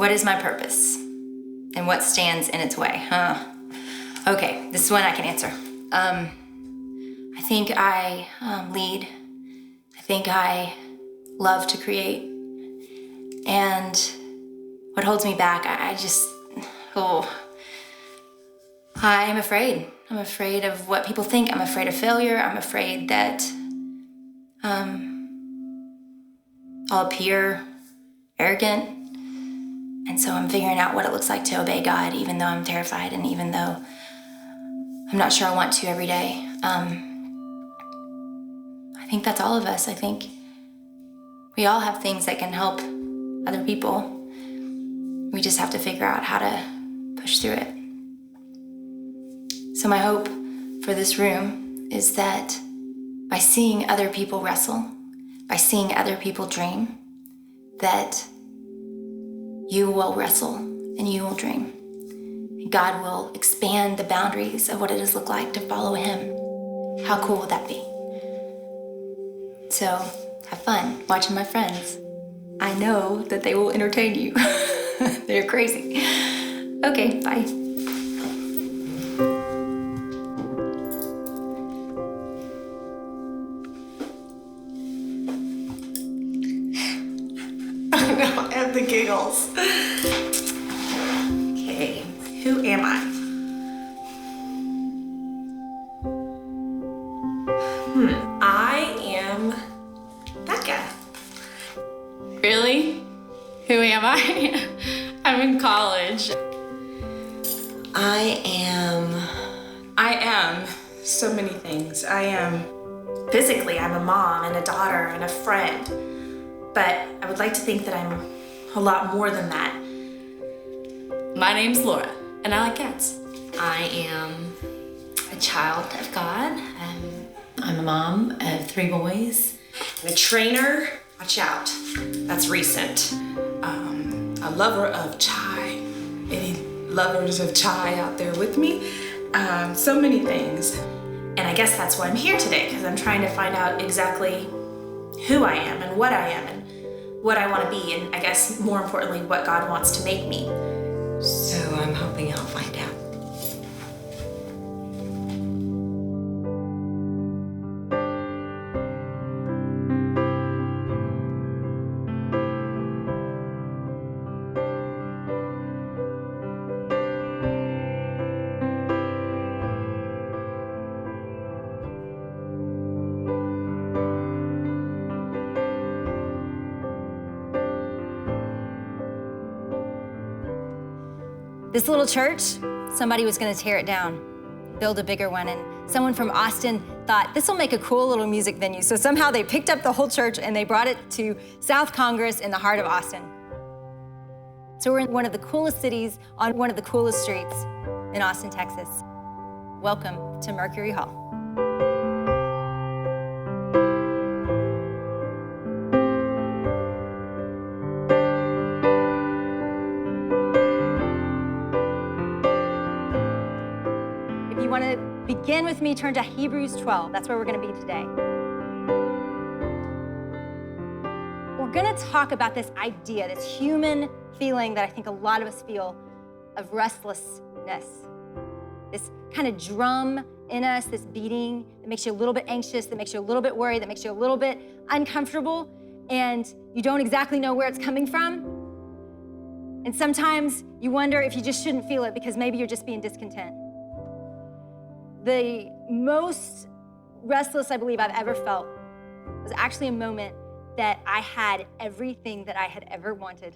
What is my purpose? And what stands in its way? Okay, this is one I can answer. I think I lead. I think I love to create. And what holds me back, I'm afraid. I'm afraid of what people think. I'm afraid of failure. I'm afraid that I'll appear arrogant. And so I'm figuring out what it looks like to obey God, even though I'm terrified and even though I'm not sure I want to every day. I think that's all of us. I think we all have things that can help other people. We just have to figure out how to push through it. So my hope for this room is that by seeing other people wrestle, by seeing other people dream, that you will wrestle and you will dream. God will expand the boundaries of what it does look like to follow Him. How cool would that be? So have fun watching my friends. I know that they will entertain you. They're crazy. Okay, bye. I have the giggles. Okay, who am I? I am Becca. Really? Who am I? I'm in college. I am so many things. Physically, I'm a mom and a daughter and a friend. But I would like to think that I'm a lot more than that. My name's Laura, and I like cats. I am a child of God. I'm a mom of 3 boys. And a trainer, watch out, that's recent. A lover of chai. Any lovers of chai out there with me? So many things. And I guess that's why I'm here today, because I'm trying to find out exactly who I am and what I am and what I want to be, and I guess more importantly, what God wants to make me. So I'm hoping I'll find out. This little church, somebody was gonna tear it down, build a bigger one, and someone from Austin thought, this will make a cool little music venue. So somehow they picked up the whole church and they brought it to South Congress in the heart of Austin. So we're in one of the coolest cities on one of the coolest streets in Austin, Texas. Welcome to Mercury Hall. If you want to begin with me, turn to Hebrews 12. That's where we're going to be today. We're going to talk about this idea, this human feeling that I think a lot of us feel of restlessness. This kind of drum in us, this beating that makes you a little bit anxious, that makes you a little bit worried, that makes you a little bit uncomfortable, and you don't exactly know where it's coming from. And sometimes you wonder if you just shouldn't feel it because maybe you're just being discontent. The most restless I believe I've ever felt was actually a moment that I had everything that I had ever wanted.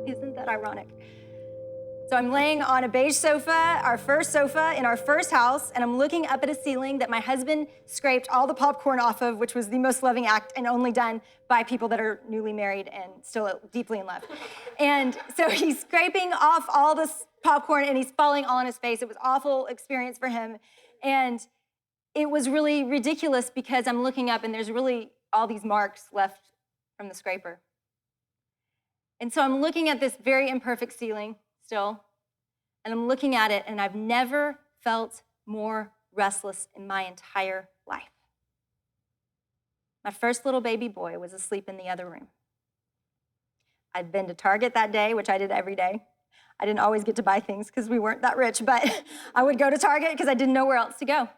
Isn't that ironic? So I'm laying on a beige sofa, our first sofa in our first house, and I'm looking up at a ceiling that my husband scraped all the popcorn off of, which was the most loving act and only done by people that are newly married and still deeply in love. And so he's scraping off all this popcorn and he's falling all on his face. It was an awful experience for him. And it was really ridiculous because I'm looking up and there's really all these marks left from the scraper. And so I'm looking at this very imperfect ceiling still, and I'm looking at it and I've never felt more restless in my entire life. My first little baby boy was asleep in the other room. I'd been to Target that day, which I did every day. I didn't always get to buy things because we weren't that rich, but I would go to Target because I didn't know where else to go.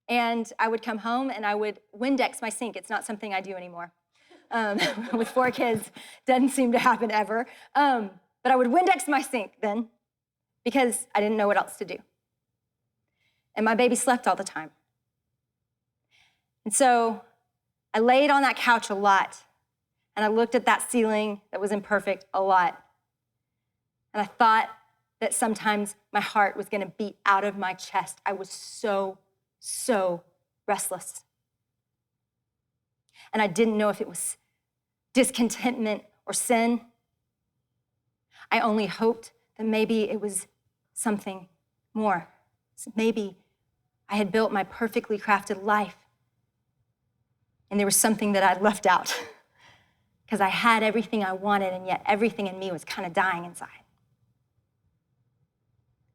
And I would come home and I would Windex my sink. It's not something I do anymore. With 4 kids, doesn't seem to happen ever. But I would Windex my sink then because I didn't know what else to do. And my baby slept all the time. And so I laid on that couch a lot, and I looked at that ceiling that was imperfect a lot. And I thought that sometimes my heart was gonna beat out of my chest. I was so restless. And I didn't know if it was discontentment or sin. I only hoped that maybe it was something more. So maybe I had built my perfectly crafted life and there was something that I'd left out because I had everything I wanted and yet everything in me was kind of dying inside.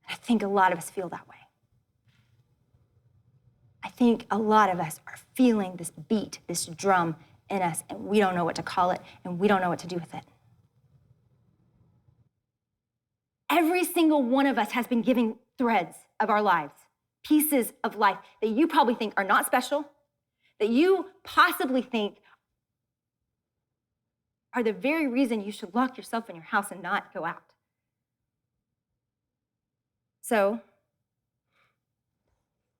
I think a lot of us feel that way. I think a lot of us are feeling this beat, this drum in us, and we don't know what to call it, and we don't know what to do with it. Every single one of us has been given threads of our lives, pieces of life that you probably think are not special, that you possibly think are the very reason you should lock yourself in your house and not go out. So,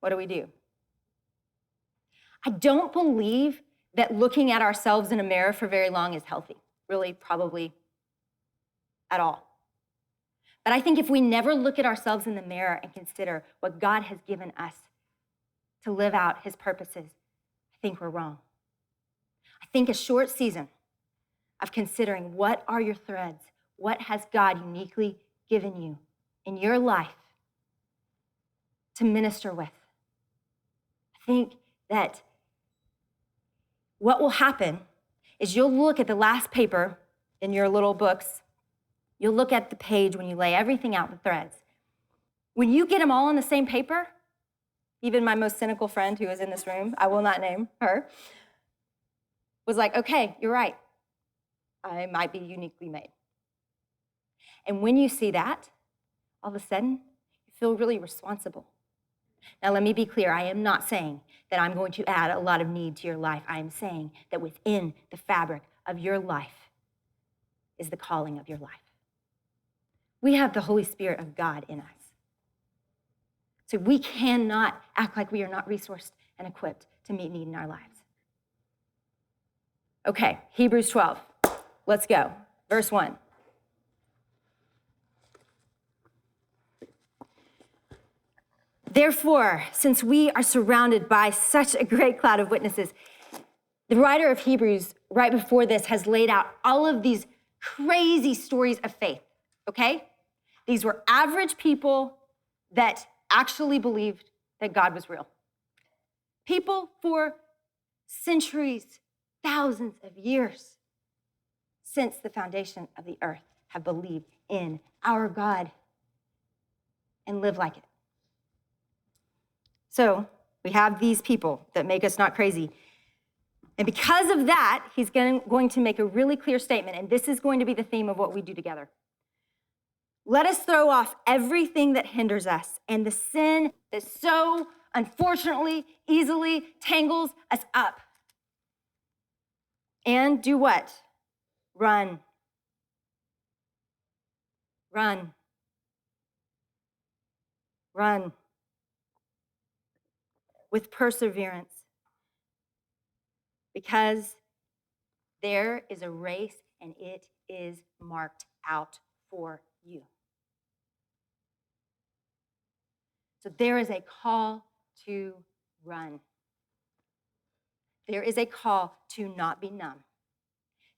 what do? I don't believe that looking at ourselves in a mirror for very long is healthy, really, probably at all. But I think if we never look at ourselves in the mirror and consider what God has given us to live out his purposes, I think we're wrong. I think a short season of considering what are your threads, what has God uniquely given you in your life to minister with. I think that what will happen is you'll look at the last paper in your little books. You'll look at the page when you lay everything out, the threads. When you get them all on the same paper, even my most cynical friend who is in this room, I will not name her, was like, okay, you're right. I might be uniquely made. And when you see that, all of a sudden, you feel really responsible. Now, let me be clear. I am not saying that I'm going to add a lot of need to your life. I am saying that within the fabric of your life is the calling of your life. We have the Holy Spirit of God in us. So we cannot act like we are not resourced and equipped to meet need in our lives. Okay, Hebrews 12. Let's go. Verse 1. Therefore, since we are surrounded by such a great cloud of witnesses, the writer of Hebrews, right before this, has laid out all of these crazy stories of faith, okay? These were average people that actually believed that God was real. People for centuries, thousands of years since the foundation of the earth have believed in our God and live like it. So we have these people that make us not crazy. And because of that, he's going to make a really clear statement, and this is going to be the theme of what we do together. Let us throw off everything that hinders us and the sin that so unfortunately easily tangles us up. And do what? Run. Run. Run. With perseverance, because there is a race and it is marked out for you. So there is a call to run. There is a call to not be numb.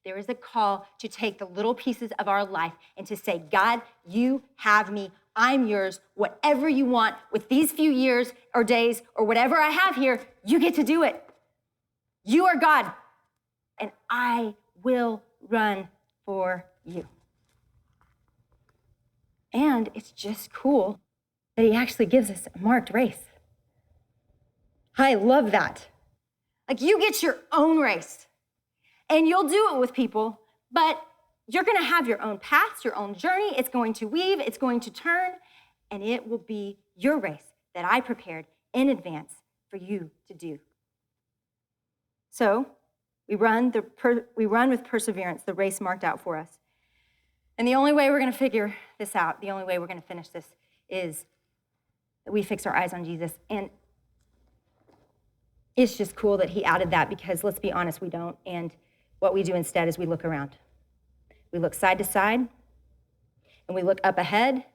There is a call to take the little pieces of our life and to say, God, you have me. I'm yours. Whatever you want with these few years or days or whatever I have here, you get to do it. You are God, and I will run for you. And it's just cool that he actually gives us a marked race. I love that. Like, you get your own race, and you'll do it with people But you're gonna have your own paths, your own journey. It's going to weave, it's going to turn, and it will be your race that I prepared in advance for you to do. So we run with perseverance, the race marked out for us. And the only way we're gonna figure this out, the only way we're gonna finish this is that we fix our eyes on Jesus. And it's just cool that he added that because let's be honest, we don't. And what we do instead is we look around. We look side to side and we look up ahead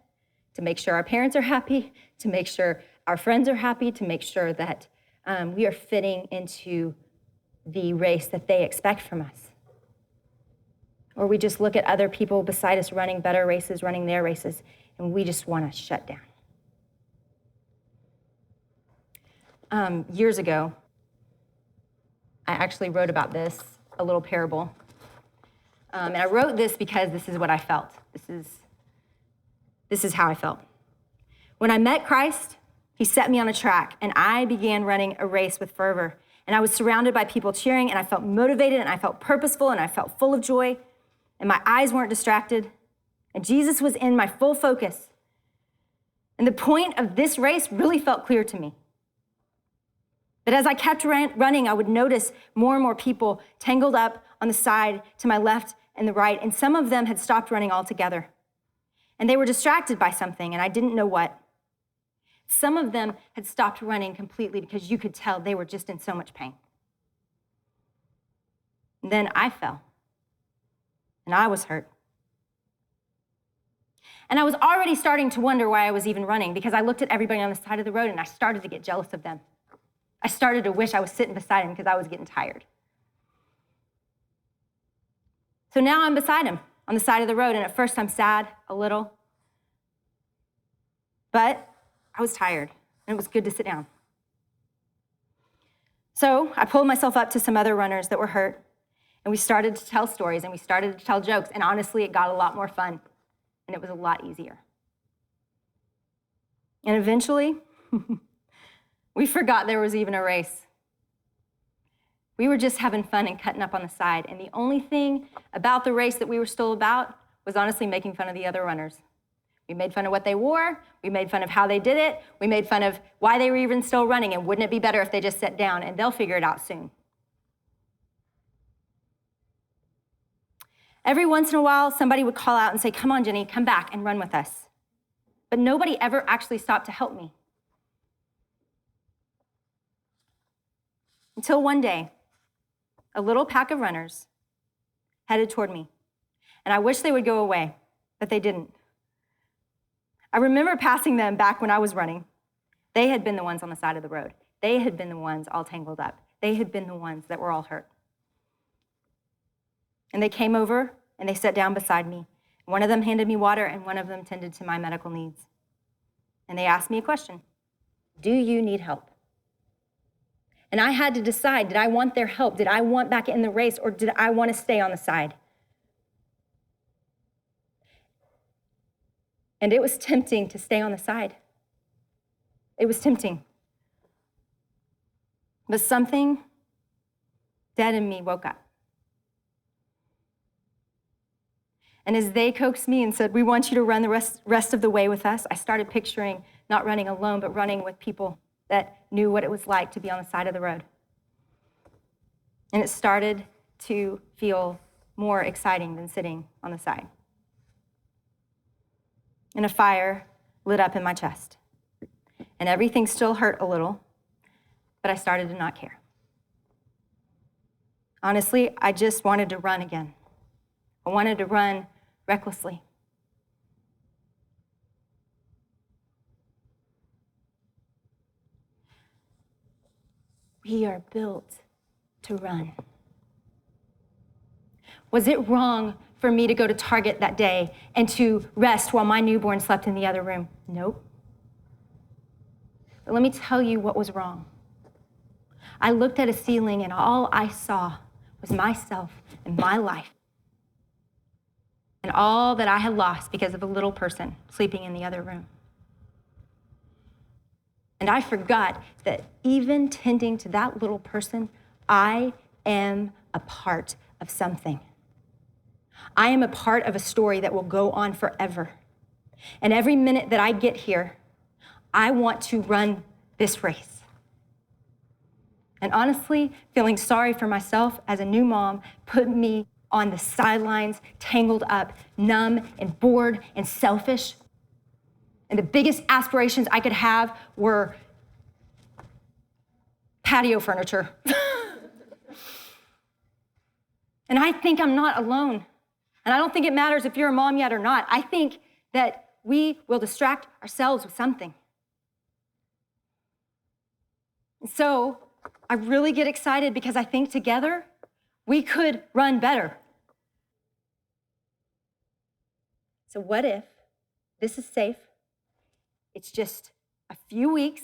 to make sure our parents are happy, to make sure our friends are happy, to make sure that we are fitting into the race that they expect from us. Or we just look at other people beside us running better races, running their races, and we just want to shut down. Years ago, I actually wrote about this, a little parable. And I wrote this because this is what I felt. This is how I felt. When I met Christ, he set me on a track, and I began running a race with fervor. And I was surrounded by people cheering, and I felt motivated, and I felt purposeful, and I felt full of joy, and my eyes weren't distracted, and Jesus was in my full focus. And the point of this race really felt clear to me. But as I kept running, I would notice more and more people tangled up on the side to my left and the right, and some of them had stopped running altogether. And they were distracted by something, and I didn't know what. Some of them had stopped running completely because you could tell they were just in so much pain. And then I fell, and I was hurt. And I was already starting to wonder why I was even running because I looked at everybody on the side of the road and I started to get jealous of them. I started to wish I was sitting beside him because I was getting tired. So now I'm beside him on the side of the road, and at first I'm sad a little, but I was tired, and it was good to sit down. So I pulled myself up to some other runners that were hurt, and we started to tell stories, and we started to tell jokes, and honestly, it got a lot more fun, and it was a lot easier. And eventually, we forgot there was even a race. We were just having fun and cutting up on the side, and the only thing about the race that we were still about was honestly making fun of the other runners. We made fun of what they wore, we made fun of how they did it, we made fun of why they were even still running, and wouldn't it be better if they just sat down, and they'll figure it out soon. Every once in a while, somebody would call out and say, "Come on, Jennie, come back and run with us." But nobody ever actually stopped to help me. Until one day, a little pack of runners headed toward me, and I wish they would go away, but they didn't. I remember passing them back when I was running. They had been the ones on the side of the road. They had been the ones all tangled up. They had been the ones that were all hurt. And they came over and they sat down beside me. One of them handed me water and one of them tended to my medical needs. And they asked me a question: "Do you need help?" And I had to decide, did I want their help? Did I want back in the race, or did I want to stay on the side? And it was tempting to stay on the side. It was tempting. But something dead in me woke up. And as they coaxed me and said, "We want you to run the rest of the way with us," I started picturing not running alone, but running with people that knew what it was like to be on the side of the road. And it started to feel more exciting than sitting on the side. And a fire lit up in my chest. And everything still hurt a little, but I started to not care. Honestly, I just wanted to run again. I wanted to run recklessly. We are built to run. Was it wrong for me to go to Target that day and to rest while my newborn slept in the other room? Nope. But let me tell you what was wrong. I looked at a ceiling and all I saw was myself and my life and all that I had lost because of a little person sleeping in the other room. And I forgot that even tending to that little person, I am a part of something. I am a part of a story that will go on forever. And every minute that I get here, I want to run this race. And honestly, feeling sorry for myself as a new mom put me on the sidelines, tangled up, numb and bored and selfish. And the biggest aspirations I could have were patio furniture. And I think I'm not alone. And I don't think it matters if you're a mom yet or not. I think that we will distract ourselves with something. And so I really get excited because I think together we could run better. So what if this is safe? It's just a few weeks.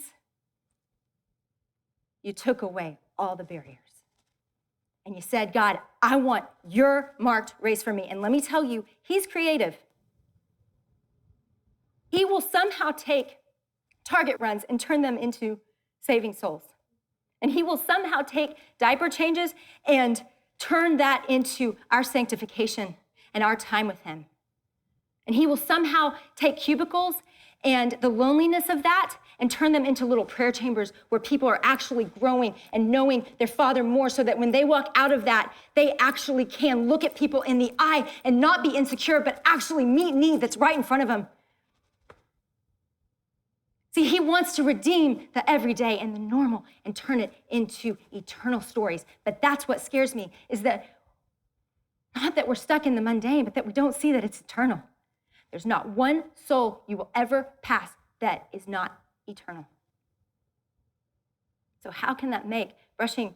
You took away all the barriers. And you said, God, I want your marked race for me. And let me tell you, he's creative. He will somehow take target runs and turn them into saving souls. And he will somehow take diaper changes and turn that into our sanctification and our time with him. And he will somehow take cubicles and the loneliness of that and turn them into little prayer chambers where people are actually growing and knowing their Father more, so that when they walk out of that, they actually can look at people in the eye and not be insecure, but actually meet need that's right in front of them. See, he wants to redeem the everyday and the normal and turn it into eternal stories. But that's what scares me, is that not that we're stuck in the mundane, but that we don't see that it's eternal. There's not one soul you will ever pass that is not eternal. So how can that make brushing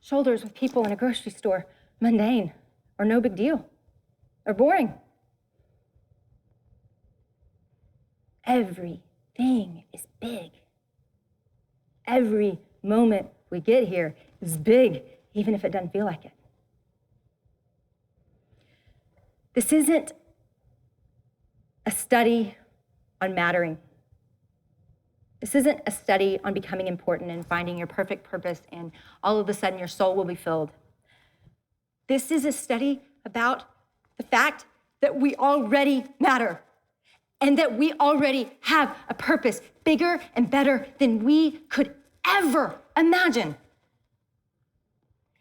shoulders with people in a grocery store mundane or no big deal or boring? Everything is big. Every moment we get here is big, even if it doesn't feel like it. This isn't a study on mattering. This isn't a study on becoming important and finding your perfect purpose and all of a sudden your soul will be filled. This is a study about the fact that we already matter and that we already have a purpose bigger and better than we could ever imagine.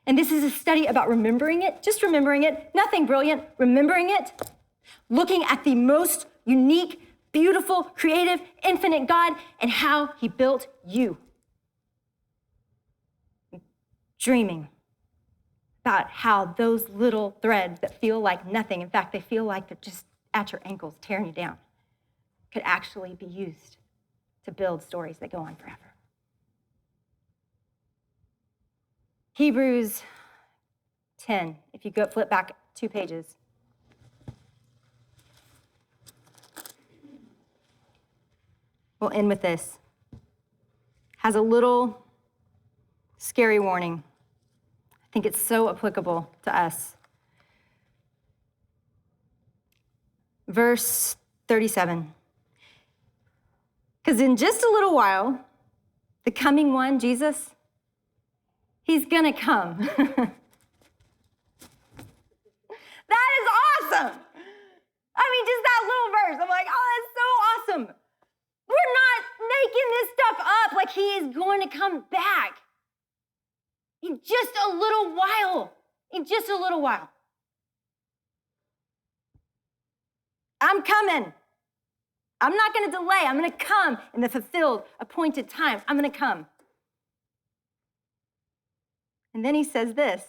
And this is a study about remembering it, just remembering it, nothing brilliant, remembering it, looking at the most unique, beautiful, creative, infinite God and how he built you. Dreaming about how those little threads that feel like nothing, in fact, they feel like they're just at your ankles, tearing you down, could actually be used to build stories that go on forever. Hebrews 10, if you go flip back 2 pages. We'll end with this. Has a little scary warning. I think it's so applicable to us. Verse 37. Because in just a little while, the coming one, Jesus, he's gonna come. That is awesome. I mean, just that little verse. I'm like, oh, that's so awesome. We're not making this stuff up like he is going to come back in just a little while. In just a little while. I'm coming. I'm not going to delay. I'm going to come in the fulfilled, appointed time. I'm going to come. And then he says this.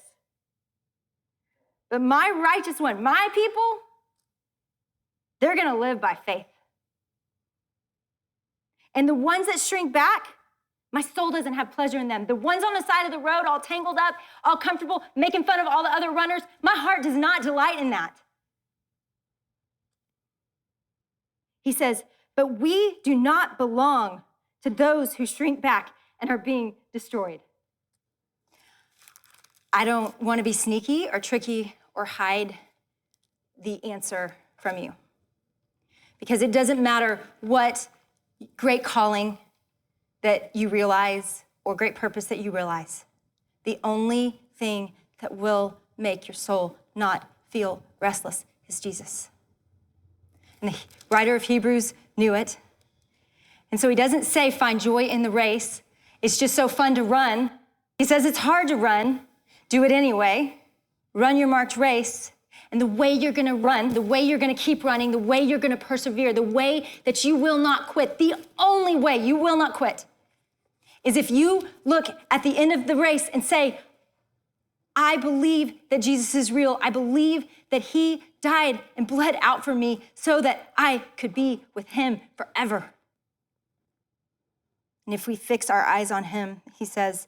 But my righteous one, my people, they're going to live by faith. And the ones that shrink back, my soul doesn't have pleasure in them. The ones on the side of the road, all tangled up, all comfortable, making fun of all the other runners, my heart does not delight in that. He says, but we do not belong to those who shrink back and are being destroyed. I don't want to be sneaky or tricky or hide the answer from you. Because it doesn't matter what great calling that you realize or great purpose that you realize. The only thing that will make your soul not feel restless is Jesus. And the writer of Hebrews knew it. And so he doesn't say find joy in the race. It's just so fun to run. He says it's hard to run. Do it anyway. Run your marked race. And the way you're gonna run, the way you're gonna keep running, the way you're gonna persevere, the way that you will not quit, the only way you will not quit is if you look at the end of the race and say, I believe that Jesus is real. I believe that he died and bled out for me so that I could be with him forever. And if we fix our eyes on him, he says,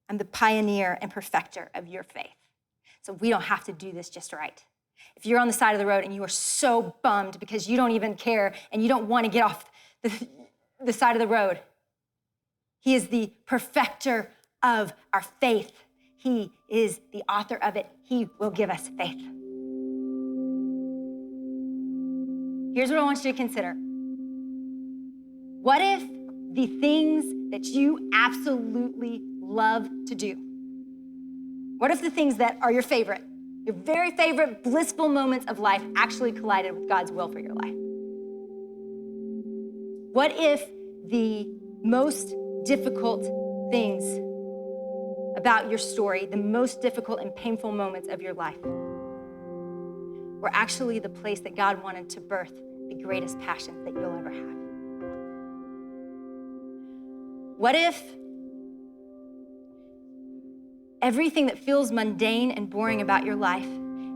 I'm the pioneer and perfecter of your faith. So we don't have to do this just right. If you're on the side of the road and you are so bummed because you don't even care and you don't want to get off the side of the road, he is the perfecter of our faith. He is the author of it. He will give us faith. Here's what I want you to consider. What if the things that you absolutely love to do, what if the things that are your favorite, your very favorite blissful moments of life actually collided with God's will for your life? What if the most difficult things about your story, the most difficult and painful moments of your life, were actually the place that God wanted to birth the greatest passion that you'll ever have? What if everything that feels mundane and boring about your life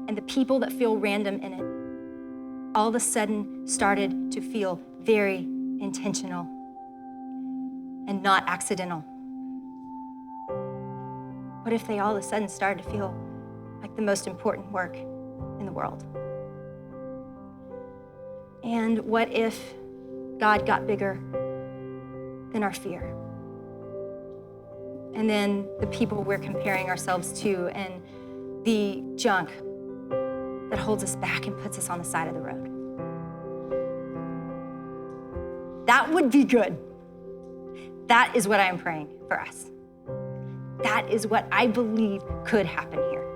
and the people that feel random in it all of a sudden started to feel very intentional and not accidental? What if they all of a sudden started to feel like the most important work in the world? And what if God got bigger than our fear? And then the people we're comparing ourselves to and the junk that holds us back and puts us on the side of the road. That would be good. That is what I am praying for us. That is what I believe could happen here.